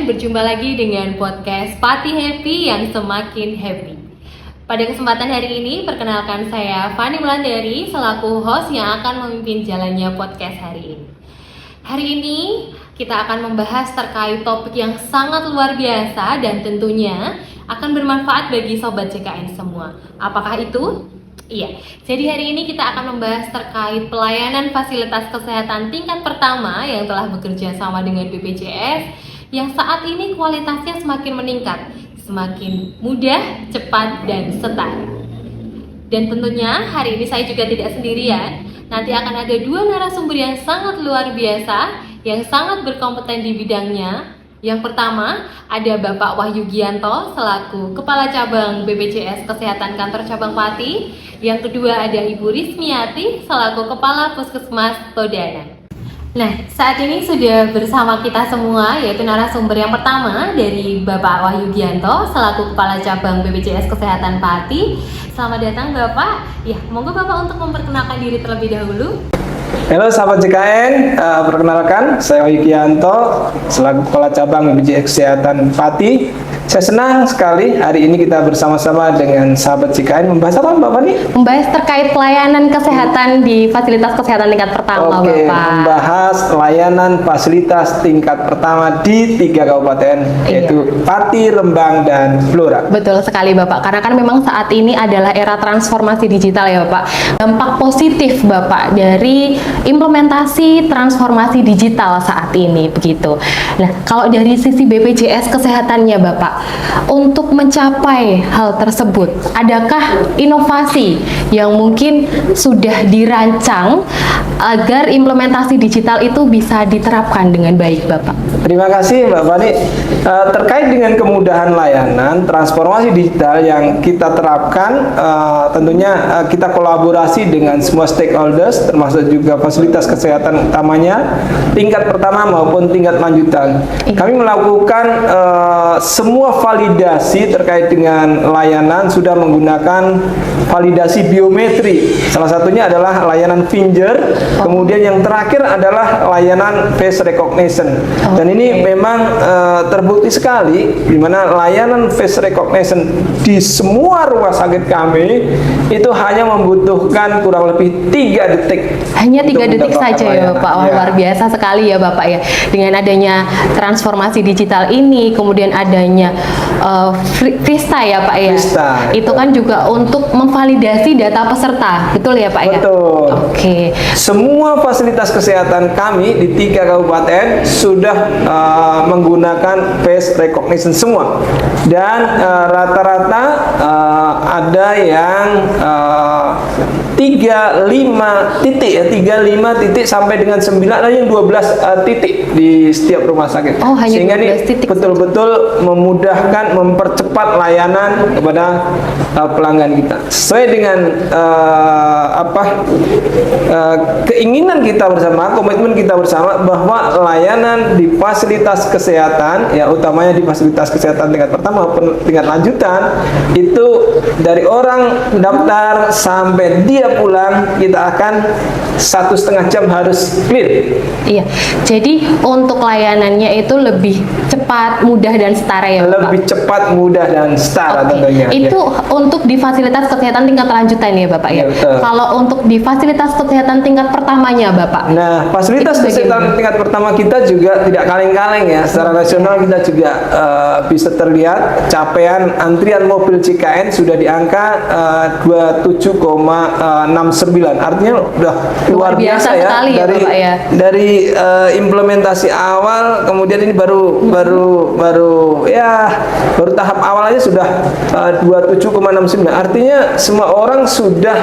CKN, berjumpa lagi dengan podcast Pati Happy yang semakin happy. Pada kesempatan hari ini, perkenalkan saya Fani Melandari selaku host yang akan memimpin jalannya podcast hari ini. Hari ini kita akan membahas terkait topik yang sangat luar biasa dan tentunya akan bermanfaat bagi sobat CKN semua. Apakah itu? Iya, jadi hari ini kita akan membahas terkait pelayanan fasilitas kesehatan tingkat pertama yang telah bekerja sama dengan BPJS yang saat ini kualitasnya semakin meningkat, semakin mudah, cepat, dan setara. Dan tentunya hari ini saya juga tidak sendirian, nanti akan ada dua narasumber yang sangat luar biasa, yang sangat berkompeten di bidangnya. Yang pertama ada Bapak Wahyu Gianto selaku Kepala Cabang BPJS Kesehatan Kantor Cabang Pati. Yang kedua ada Ibu Rismiati selaku Kepala Puskesmas Todana. Nah, saat ini sudah bersama kita semua, yaitu narasumber yang pertama dari Bapak Wahyu Gianto selaku Kepala Cabang BPJS Kesehatan Pati. Selamat datang Bapak. Ya, monggo Bapak untuk memperkenalkan diri terlebih dahulu. Halo sahabat CKN, perkenalkan saya Wahyu Gianto selaku Kepala Cabang BPJS Kesehatan Pati. Saya senang sekali hari ini kita bersama-sama dengan sahabat CKN membahas apa Mbak Fani? Membahas terkait pelayanan kesehatan di fasilitas kesehatan tingkat pertama. Oke, Bapak. membahas layanan fasilitas tingkat pertama di 3 kabupaten, yaitu Pati, Rembang, dan Blora. Betul sekali Bapak, karena kan memang saat ini adalah era transformasi digital ya Bapak. Dampak positif Bapak dari implementasi transformasi digital saat ini begitu. Nah, kalau dari sisi BPJS kesehatannya Bapak, untuk mencapai hal tersebut, adakah inovasi yang mungkin sudah dirancang agar implementasi digital itu bisa diterapkan dengan baik Bapak? Terima kasih Mbak Fani. Terkait dengan kemudahan layanan transformasi digital yang kita terapkan, tentunya kita kolaborasi dengan semua stakeholders termasuk juga fasilitas kesehatan utamanya tingkat pertama maupun tingkat lanjutan. Kami melakukan semua validasi terkait dengan layanan sudah menggunakan validasi biometri. Salah satunya adalah layanan finger, kemudian yang terakhir adalah layanan face recognition. Dan ini memang terbukti sekali di mana layanan face recognition di semua rumah sakit kami itu hanya membutuhkan kurang lebih 3 detik. Hanya 3 detik saja ya Bapak. Wah, luar biasa sekali ya Bapak ya. Dengan adanya transformasi digital ini, kemudian adanya Vista ya Pak ya. Vista, itu kan juga untuk memvalidasi data peserta, betul ya Pak ya? Betul. Oke. Semua fasilitas kesehatan kami di 3 kabupaten sudah menggunakan face recognition semua. Dan rata-rata ada yang 35 titik ya, 35 titik sampai dengan 9, ada yang 12 titik di setiap rumah sakit. Oh, hanya sehingga ini betul-betul memudahkan, mempercepat layanan kepada pelanggan kita. Sesuai dengan keinginan kita bersama, komitmen kita bersama bahwa layanan di fasilitas kesehatan, ya utamanya di fasilitas kesehatan tingkat pertama maupun tingkat lanjutan, itu dari orang daftar sampai dia pulang kita akan 1,5 jam harus clear. Iya, jadi untuk layanannya itu lebih cepat, mudah, dan setara ya Bapak? Lebih cepat, mudah, dan setara tentunya. Itu untuk di fasilitas kesehatan tingkat lanjutan ya Bapak ya? Betul. Kalau untuk di fasilitas kesehatan tingkat pertamanya Bapak? Nah, fasilitas kesehatan tingkat pertama kita juga tidak kaleng-kaleng ya. Secara nasional kita juga bisa terlihat capaian antrian mobil CKN sudah di angka 27,69. Artinya udah luar biasa ya. Sekali dari ya, Bapak, ya. Dari implementasi awal, kemudian ini baru tahap awal aja sudah 27,69. Artinya semua orang sudah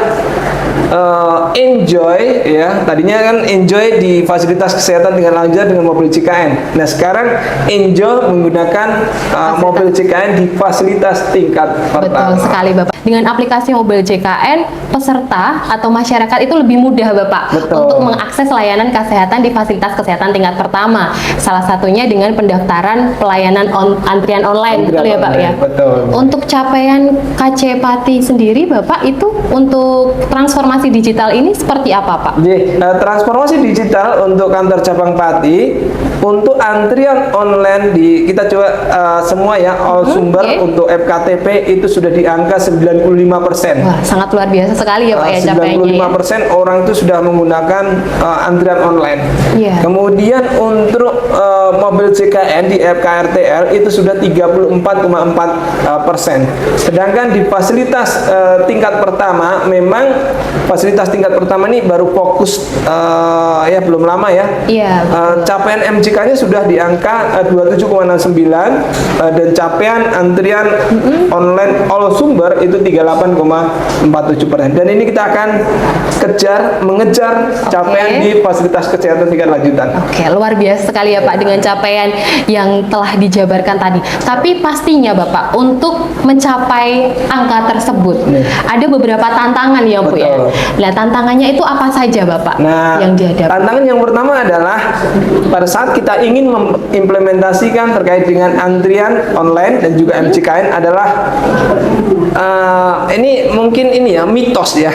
enjoy ya. Tadinya kan enjoy di fasilitas kesehatan dengan lanjutan dengan mobil CKN. Nah, sekarang enjoy menggunakan mobil CKN di fasilitas tingkat pertama. Betul sekali Bapak. Dengan aplikasi mobil CKN, peserta atau masyarakat itu lebih mudah Bapak. Betul. Untuk mengakses layanan kesehatan di fasilitas kesehatan tingkat pertama. Salah satunya dengan pendaftaran pelayanan antrian online, betul ya Pak ya? Betul. Untuk capaian KC Pati sendiri Bapak, itu untuk transformasi digital ini seperti apa Pak? Transformasi digital untuk kantor cabang Pati Untuk antrian online kita coba semua ya all sumber untuk FKTP itu sudah di angka 95%. Wah, sangat luar biasa sekali ya Pak ya capaiannya. 95% orang itu sudah menggunakan antrian online. Iya. Kemudian untuk mobil JKN di FKRTL itu sudah 34,4%. Sedangkan di fasilitas tingkat pertama, memang fasilitas tingkat pertama ini baru fokus ya belum lama ya. Iya. Capaian MJK-nya sudah di angka 27,69 dan capaian antrian online all sumber itu 38,47%. Dan ini kita akan mengejar capaian di fasilitas kesehatan tingkat lanjutan. Oke, luar biasa sekali ya Pak dengan capaian yang telah dijabarkan tadi. Tapi pastinya Bapak untuk mencapai angka tersebut ada beberapa tantangan ya Bu ya. Nah, tantangannya itu apa saja Bapak yang dihadapi? Tantangan yang pertama adalah pada saat kita ingin mengimplementasikan terkait dengan antrian online dan juga MJKN adalah ini mungkin ini ya mitos ya.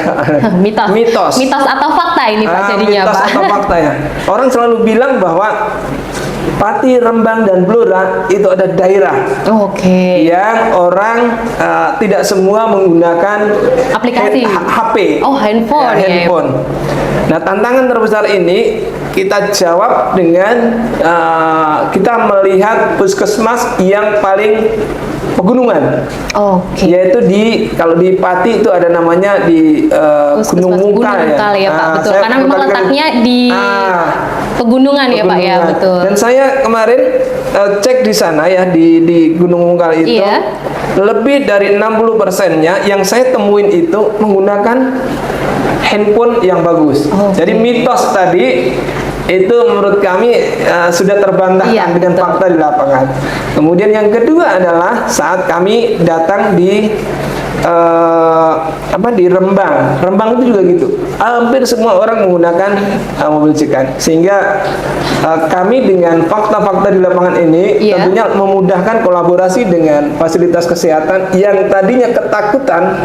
Mitos atau fakta ini Pak jadinya mitos Pak. atau fakta ya. Orang selalu bilang bahwa Pati, Rembang, dan Blora itu ada daerah yang orang tidak semua menggunakan aplikasi HP. Handphone. Handphone. Nah, tantangan terbesar ini kita jawab dengan kita melihat puskesmas yang paling pegunungan. Yaitu kalau di Pati itu ada namanya di Gunung Mungkal ya Pak, betul. Karena memang letaknya di pegunungan ya Pak ya, betul. Dan saya kemarin cek di sana ya di Gunung Mungkal itu lebih dari 60%-nya yang saya temuin itu menggunakan handphone yang bagus. Jadi mitos tadi itu menurut kami sudah terbantahkan dengan fakta di lapangan. Kemudian yang kedua adalah saat kami datang di Rembang. Rembang itu juga gitu. Hampir semua orang menggunakan mobil JKN. Sehingga kami dengan fakta-fakta di lapangan ini tentunya memudahkan kolaborasi dengan fasilitas kesehatan yang tadinya ketakutan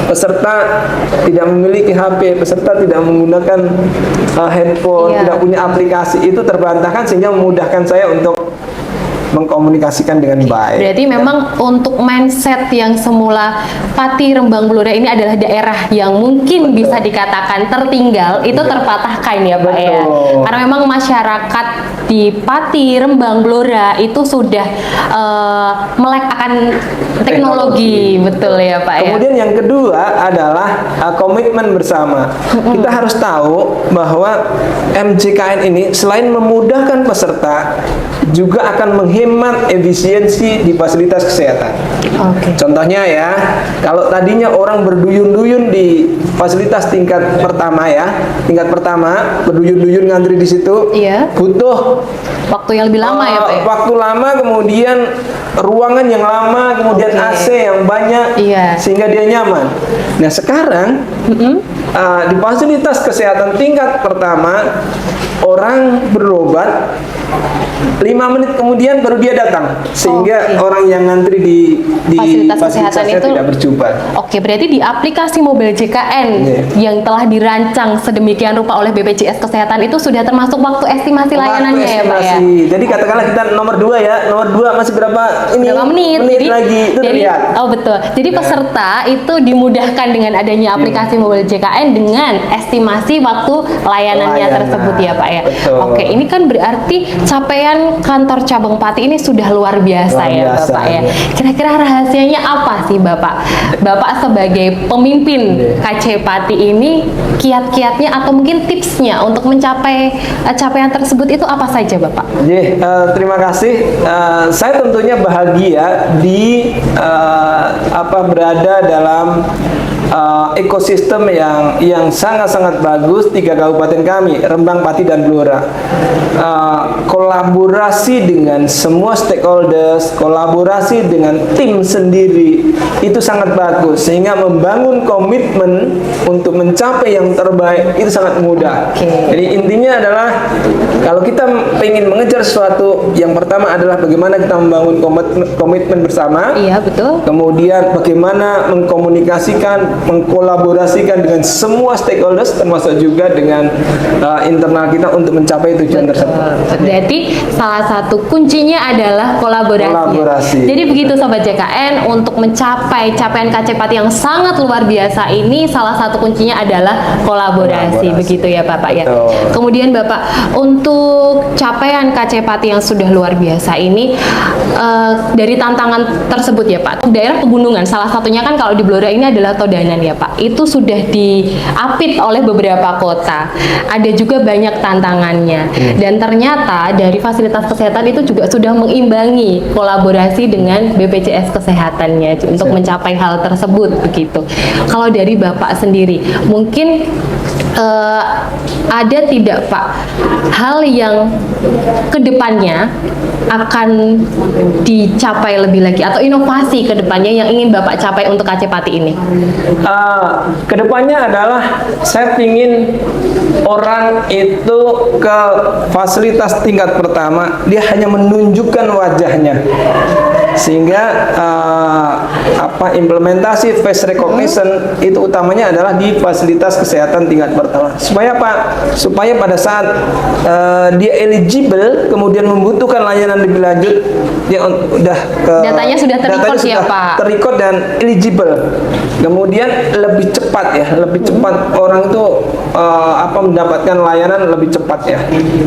peserta tidak memiliki HP, peserta tidak menggunakan handphone, tidak punya aplikasi, itu terbantahkan sehingga memudahkan saya untuk mengkomunikasikan dengan baik. Berarti memang untuk mindset yang semula Pati, Rembang, Blora ini adalah daerah yang mungkin bisa dikatakan tertinggal, itu terpatahkan ya Pak ya. Karena memang masyarakat di Pati, Rembang, Blora itu sudah melek akan teknologi, betul ya Pak ya. Kemudian yang kedua adalah komitmen bersama. Kita harus tahu bahwa MJKN ini selain memudahkan peserta, juga akan menghemat efisiensi di fasilitas kesehatan. Contohnya ya, kalau tadinya orang berduyun-duyun di fasilitas tingkat pertama berduyun-duyun ngantri di situ, butuh waktu yang lebih lama ya Pak ya? Waktu lama, kemudian ruangan yang lama, kemudian AC yang banyak, sehingga dia nyaman. Nah sekarang di fasilitas kesehatan tingkat pertama, orang berobat 5 menit kemudian baru dia datang, sehingga orang yang ngantri di fasilitasnya itu tidak berjubel. Berarti di aplikasi mobil JKN yang telah dirancang sedemikian rupa oleh BPJS Kesehatan itu sudah termasuk waktu estimasi layanannya ya Pak ya? Jadi katakanlah kita nomor 2 ya, nomor 2 masih berapa menit lagi itu terlihat. Betul. Jadi peserta itu dimudahkan dengan adanya aplikasi mobil JKN dengan estimasi waktu layanannya tersebut ya Pak ya. Ini kan berarti capaian kantor cabang Pati ini sudah luar biasa ya Bapak ya. Kira-kira rahasianya apa sih Bapak? Bapak sebagai pemimpin KC Pati ini, kiat-kiatnya atau mungkin tipsnya untuk mencapai capaian tersebut itu apa saja Bapak? Terima kasih. Saya tentunya bahagia berada dalam ekosistem yang sangat-sangat bagus 3 kabupaten kami, Rembang, Pati, dan Blora. Kolaborasi dengan semua stakeholders, kolaborasi dengan tim sendiri itu sangat bagus, sehingga membangun komitmen untuk mencapai yang terbaik itu sangat mudah. Jadi intinya adalah kalau kita ingin mengejar sesuatu, yang pertama adalah bagaimana kita membangun komitmen bersama. Betul. Kemudian bagaimana mengkomunikasikan mengkolaborasikan dengan semua stakeholders termasuk juga dengan internal kita untuk mencapai tujuan tersebut. Berarti salah satu kuncinya adalah kolaborasi. Jadi begitu Sobat JKN, untuk mencapai capaian KC Pati yang sangat luar biasa ini, salah satu kuncinya adalah kolaborasi. Begitu ya Bapak ya. Kemudian Bapak, untuk capaian KC Pati yang sudah luar biasa ini, dari tantangan tersebut ya Pak, daerah pegunungan salah satunya kan kalau di Blora ini adalah Todanan ya Pak, itu sudah diapit oleh beberapa kota, ada juga banyak tantangannya, dan ternyata dari fasilitas kesehatan itu juga sudah mengimbangi kolaborasi dengan BPJS Kesehatannya untuk mencapai hal tersebut begitu. Kalau dari Bapak sendiri, mungkin ada tidak Pak hal yang kedepannya akan dicapai lebih lagi, atau inovasi kedepannya yang ingin Bapak capai untuk KC Pati ini? Kedepannya adalah saya ingin orang itu ke fasilitas tingkat pertama, dia hanya menunjukkan wajahnya, sehingga implementasi face recognition itu utamanya adalah di fasilitas kesehatan tingkat pertama. Supaya pada saat dia eligible kemudian membutuhkan layanan lebih lanjut, dia datanya sudah terrecord ya Pak. Terrecord dan eligible. Kemudian lebih cepat orang itu mendapatkan layanan lebih cepat ya.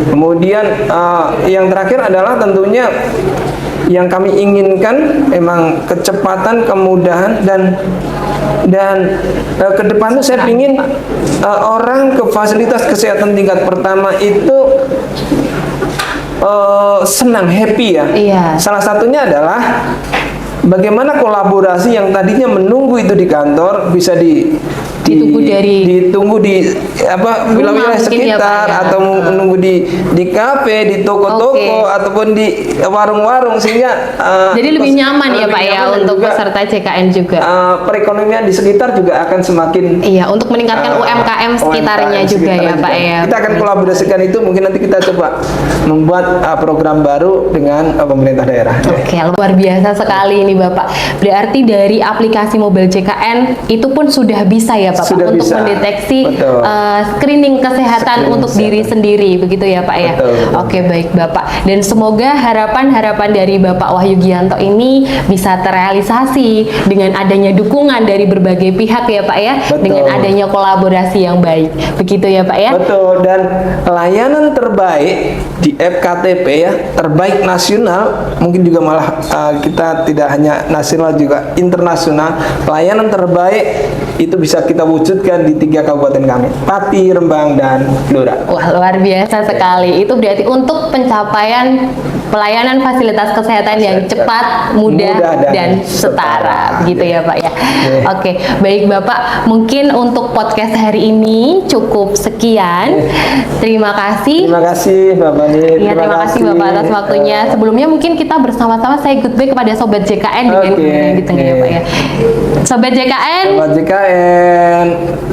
Kemudian yang terakhir adalah tentunya yang kami inginkan memang kecepatan, kemudahan, dan ke depan itu saya ingin orang ke fasilitas kesehatan tingkat pertama itu senang, happy ya. Iya. Salah satunya adalah bagaimana kolaborasi yang tadinya menunggu itu di kantor bisa ditunggu di wilayah sekitar ya, atau menunggu di kafe, di toko-toko ataupun di warung-warung, sehingga jadi lebih nyaman ya Pak ya untuk peserta JKN juga. Perekonomian di sekitar juga akan semakin untuk meningkatkan UMKM sekitarnya juga ya Pak ya. Kita akan kolaborasikan itu, mungkin nanti kita coba membuat program baru dengan pemerintah daerah. Oke, luar biasa sekali ini Bapak. Berarti dari aplikasi Mobile JKN itu pun sudah bisa ya Bapak untuk mendeteksi screening kesehatan untuk diri sendiri, begitu ya Pak ya. Oke, baik Bapak. Dan semoga harapan-harapan dari Bapak Wahyu Gianto ini bisa terrealisasi dengan adanya dukungan dari berbagai pihak ya Pak ya, dengan adanya kolaborasi yang baik. Begitu ya Pak ya. Betul, dan layanan terbaik di FKTP ya, terbaik nasional, mungkin juga malah kita tidak hanya nasional juga internasional. Layanan terbaik itu bisa kita wujudkan di 3 kabupaten kami, Pati, Rembang, dan Blora. Wah, luar biasa sekali. Itu berarti untuk pencapaian pelayanan fasilitas kesehatan yang cepat, mudah dan setara. Begitu ya Pak ya. Oke, baik Bapak. Mungkin untuk podcast hari ini cukup sekian. Terima kasih. Terima kasih Bapak Nit. Ya, terima kasih Bapak atas waktunya. Sebelumnya mungkin kita bersama-sama saya goodbye kepada Sobat JKN dengan di tengah ya Pak ya. Sobat JKN,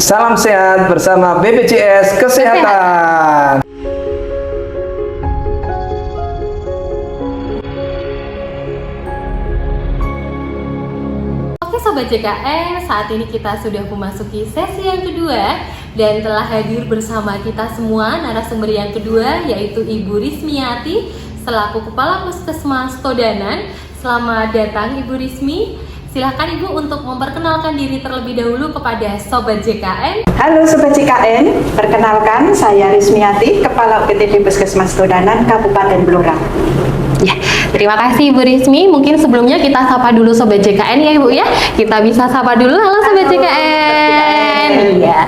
salam sehat bersama BPJS Kesehatan. Oke Sobat JKN, saat ini kita sudah memasuki sesi yang kedua dan telah hadir bersama kita semua narasumber yang kedua, yaitu Ibu Rismiati selaku Kepala Puskesmas Todanan. Selamat datang Ibu Rismi. Silahkan Ibu untuk memperkenalkan diri terlebih dahulu kepada Sobat JKN. Halo Sobat JKN, perkenalkan saya Rismiati, Kepala UPTD Puskesmas Todanan, Kabupaten Blora. Ya, terima kasih Ibu Rismi. Mungkin sebelumnya kita sapa dulu Sobat JKN ya Ibu ya. Kita bisa sapa dulu. Halo Sobat JKN. Iya.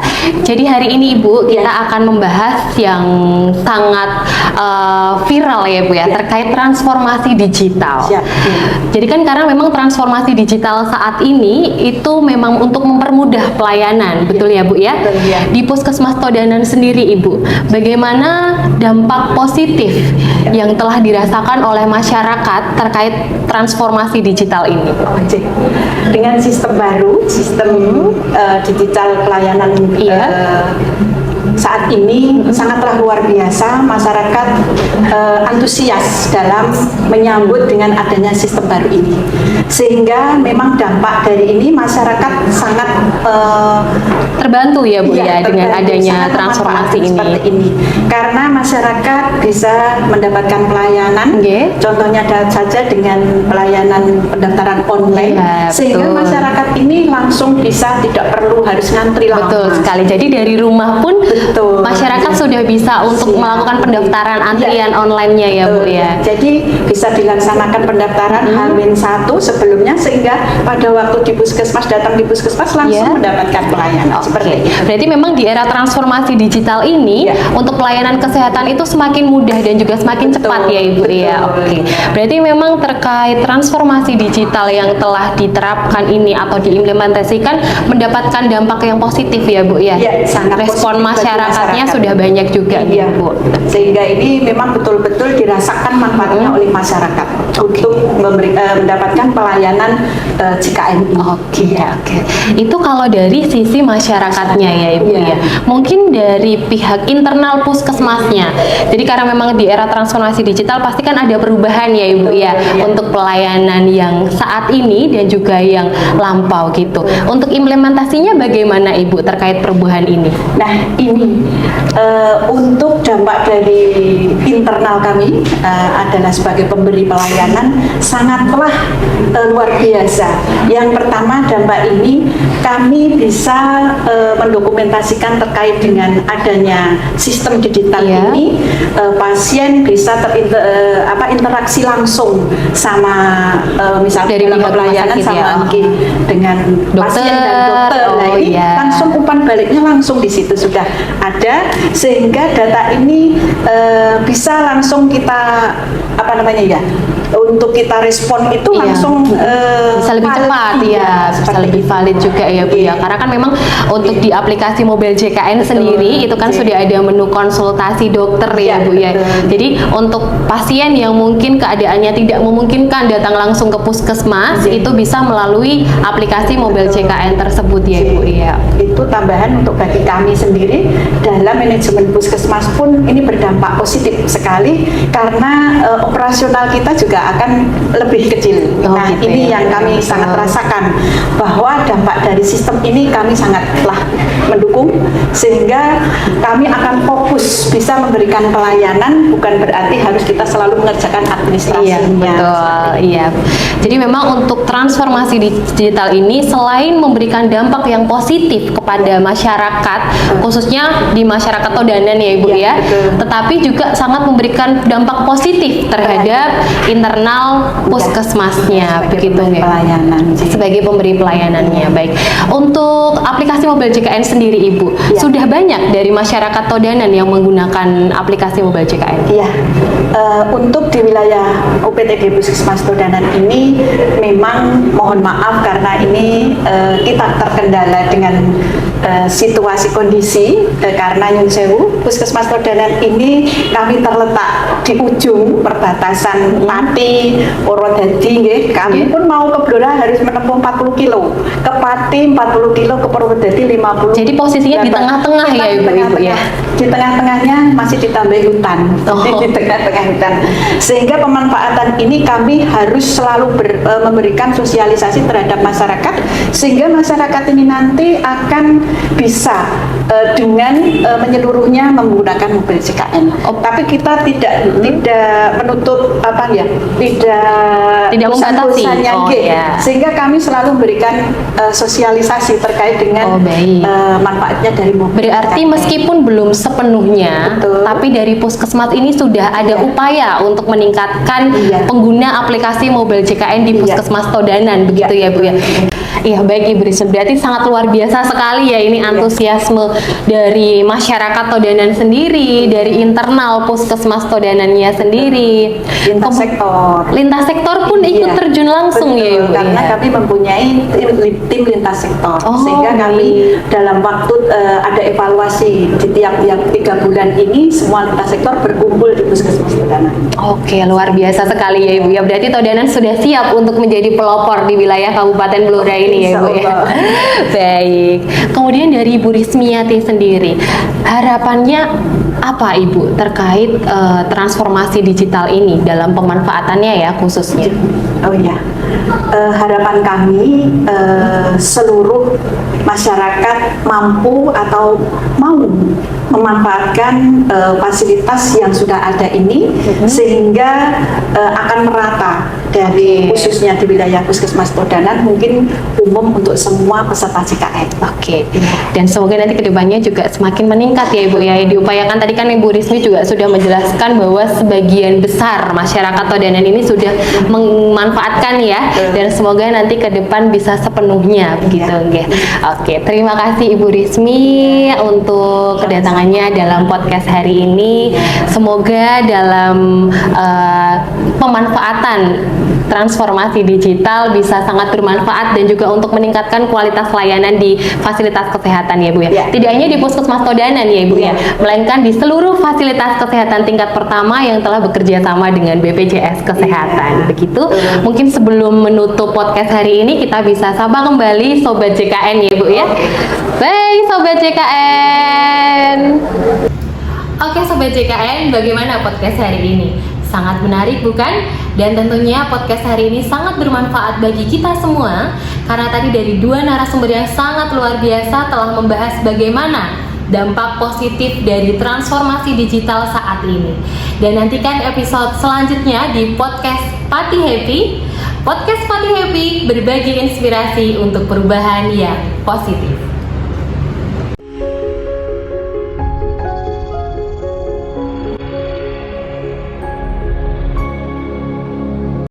Jadi hari ini Ibu kita akan membahas yang sangat viral ya Bu ya, terkait transformasi digital. Jadi kan karena memang transformasi digital saat ini itu memang untuk mempermudah pelayanan, betul ya Bu ya? Di Puskesmas Todanan sendiri Ibu, bagaimana dampak positif yang telah dirasakan oleh masyarakat terkait transformasi digital ini? Dengan sistem baru, sistem digital pelayanan saat ini sangatlah luar biasa, masyarakat antusias dalam menyambut dengan adanya sistem baru ini, sehingga memang dampak dari ini masyarakat sangat terbantu ya Bu ya dengan terbantu, adanya sangat transformasi memanfaatkan ini. seperti ini, karena masyarakat bisa mendapatkan pelayanan, contohnya saja dengan pelayanan pendaftaran online, sehingga betul. masyarakat ini langsung bisa, tidak perlu harus ngantri lama. Betul sekali. Jadi dari rumah pun Betul. masyarakat sudah bisa untuk melakukan pendaftaran antrian online-nya ya Bu ya. Jadi bisa dilaksanakan pendaftaran H-1 sebelumnya, sehingga pada waktu di puskesmas, datang di puskesmas langsung mendapatkan pelayanan. Seperti itu. Berarti memang di era transformasi digital ini untuk pelayanan kesehatan itu semakin mudah dan juga semakin cepat ya Ibu ya. Oke. Berarti memang terkait transformasi digital yang telah diterapkan ini atau diimplementasikan mendapatkan dampak yang positif ya Bu ya. Ya, sangat Respon positif bagi masyarakatnya masyarakat. sudah banyak juga Iya. nih Bu. Sehingga ini memang betul-betul dirasakan manfaatnya oleh masyarakat untuk mendapatkan pelayanan JKN ini. Oke. Itu kalau dari sisi masyarakatnya ya Ibu ya. Mungkin dari pihak internal puskesmasnya. Jadi karena memang di era transformasi digital pasti kan ada perubahan ya Ibu ya untuk pelayanan yang saat ini dan juga yang lampau gitu. Untuk implementasinya bagaimana Ibu terkait perubahan ini? Nah, ini untuk dampak dari internal kami adalah sebagai pemberi pelayanan sangatlah luar biasa. Yang pertama, dampak ini kami bisa mendokumentasikan terkait dengan adanya sistem digital ini, pasien bisa interaksi langsung sama misalnya dari dalam pihak pelayanan rumah sakit sama ya. mungkin dengan pasien dan dokter. Nah, ini langsung umpan baliknya langsung di situ sudah ada, sehingga data ini bisa langsung kita untuk kita respon itu langsung bisa lebih cepat ya, bisa lebih valid juga ya Bu ya. Karena kan memang untuk di aplikasi mobil JKN sendiri itu kan sudah ada menu konsultasi dokter ya Bu ya. Jadi untuk pasien yang mungkin keadaannya tidak memungkinkan datang langsung ke puskesmas itu bisa melalui aplikasi mobil JKN tersebut ya Bu ya. Itu tambahan untuk bagi kami sendiri dalam manajemen puskesmas pun ini berdampak positif sekali, karena operasional kita juga akan lebih kecil. Nah, ini yang kami sangat rasakan, bahwa dampak dari sistem ini kami sangatlah mendukung, sehingga kami akan fokus bisa memberikan pelayanan, bukan berarti harus kita selalu mengerjakan administrasinya. Betul. Iya. Jadi memang untuk transformasi digital ini selain memberikan dampak yang positif kepada masyarakat, khususnya di masyarakat Todanan ya Ibu ya, tetapi juga sangat memberikan dampak positif terhadap internal puskesmasnya, begitu ya. Sebagai pemberi pelayanannya. Baik. Untuk aplikasi mobil JKN sendiri Ibu, sudah banyak dari masyarakat Todanan yang menggunakan aplikasi mobil JKN? Iya. Untuk di wilayah UPTD Puskesmas Todanan ini memang mohon maaf karena ini kita terkendala dengan situasi kondisi, karena Nyun Sewu Puskesmas Todanan ini kami terletak di ujung perbatasan Pati Purwodadi nggih. Kami pun mau ke Blora harus menempuh 40 kilo, ke Pati 40 kilo, ke Purwodadi 50. Jadi posisinya di tengah-tengah ya Ibu ya. Di tengah-tengahnya masih ditambah hutan. Di tengah-tengah hutan. Sehingga pemanfaatan ini kami harus selalu memberikan sosialisasi terhadap masyarakat, sehingga masyarakat ini nanti akan bisa dengan menyeluruhnya menggunakan mobil JKN. Tapi kita tidak menutup tidak membatasi. Sehingga kami selalu memberikan sosialisasi terkait dengan manfaatnya dari mobil. Berarti meskipun belum sepenuhnya, tapi dari puskesmas ini sudah ada upaya untuk meningkatkan pengguna aplikasi mobil JKN di puskesmas Todanan, begitu ya Bu ya. Iya, baik Ibu Risma. Berarti sangat luar biasa sekali ya ini antusiasme dari masyarakat Todanan sendiri, dari internal puskesmas Todanannya sendiri. Lintas sektor pun ikut terjun langsung ya Ibu. Karena kami mempunyai tim lintas sektor, sehingga kami dalam waktu ada evaluasi di tiap-tiap 3 bulan ini, semua lintas sektor berkumpul di Puskesmas Todanan. Oke, luar biasa sekali ya Ibu ya. Berarti Todanan sudah siap untuk menjadi pelopor di wilayah Kabupaten Blora ini ini ya Bu ya. Insyaallah. Baik. Kemudian dari Ibu Rismiati sendiri, harapannya apa Ibu terkait transformasi digital ini dalam pemanfaatannya ya khususnya? Oh iya, harapan kami seluruh masyarakat mampu atau mau memanfaatkan fasilitas yang sudah ada ini sehingga akan merata dari khususnya di wilayah Puskesmas Todanan, mungkin umum untuk semua peserta JKN. Oke, dan semoga nanti kedepannya juga semakin meningkat ya Ibu ya. Diupayakan tadi kan Ibu Rismi juga sudah menjelaskan bahwa sebagian besar masyarakat Todanan ini sudah memanfaatkan ya, dan semoga nanti ke depan bisa sepenuhnya begitu. Oke, terima kasih Ibu Rismi untuk kedatangannya dalam podcast hari ini. Semoga dalam pemanfaatan transformasi digital bisa sangat bermanfaat dan juga untuk meningkatkan kualitas layanan di fasilitas kesehatan ya Bu ya. Tidak hanya di Puskesmas Todanan ya Ibu ya, melainkan di seluruh fasilitas kesehatan tingkat pertama yang telah bekerja sama dengan BPJS Kesehatan. Begitu. Mungkin sebelum menutup podcast hari ini kita bisa sapa kembali Sobat JKN ya Bu ya. Baik Sobat JKN. Oke Sobat JKN, bagaimana podcast hari ini? Sangat menarik bukan? Dan tentunya podcast hari ini sangat bermanfaat bagi kita semua karena tadi dari dua narasumber yang sangat luar biasa telah membahas bagaimana dampak positif dari transformasi digital saat ini. Dan nantikan episode selanjutnya di podcast Pati Happy. Podcast Pati Happy berbagi inspirasi untuk perubahan yang positif.